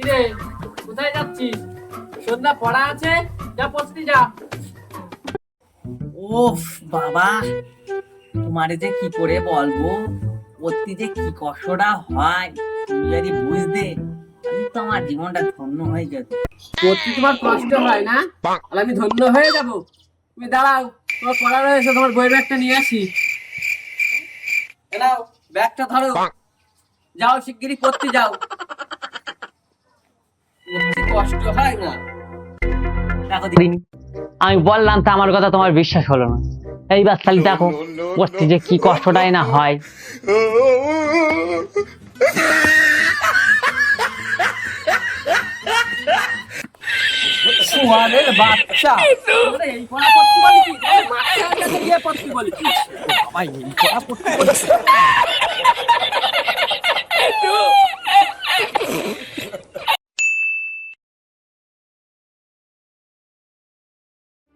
কিরে কোথায় যাচ্ছিস? সন্ধ্যা পড়া আছে, যা পড়তে যা। ওফ বাবা, তোমারে যে কি করে বলবো, পড়তে যে কি কষ্টটা হয় তুমি যদি বুঝতে, আমি তো আমার জীবনটা ধন্য হয়ে যেত। পড়তে তোমার কষ্ট হয় না, আর আমি ধন্য হয়ে যাব? তুমি দাঁড়াও, তোমার পড়া রয়েছে, তোমার বই ব্যাগটা নিয়ে আসি। এলাও, ব্যাগটা ধরো, যাও শিগগিরই পড়তে যাও। পড়তে কষ্ট হয় না? দেখো দিন, আমি বললাম তা আমার কথা তোমার বিশ্বাস হলো না। এইবার তাহলে দেখো পড়তে যে কি কষ্টটাই না হয়। সোয়ালের বাচ্চা, তোরা এই পড়া পড়তে বলেছিস? মাঠে গিয়ে পড়তে বলেছিস? বাবা, এই পড়া পড়তে বলেছিস?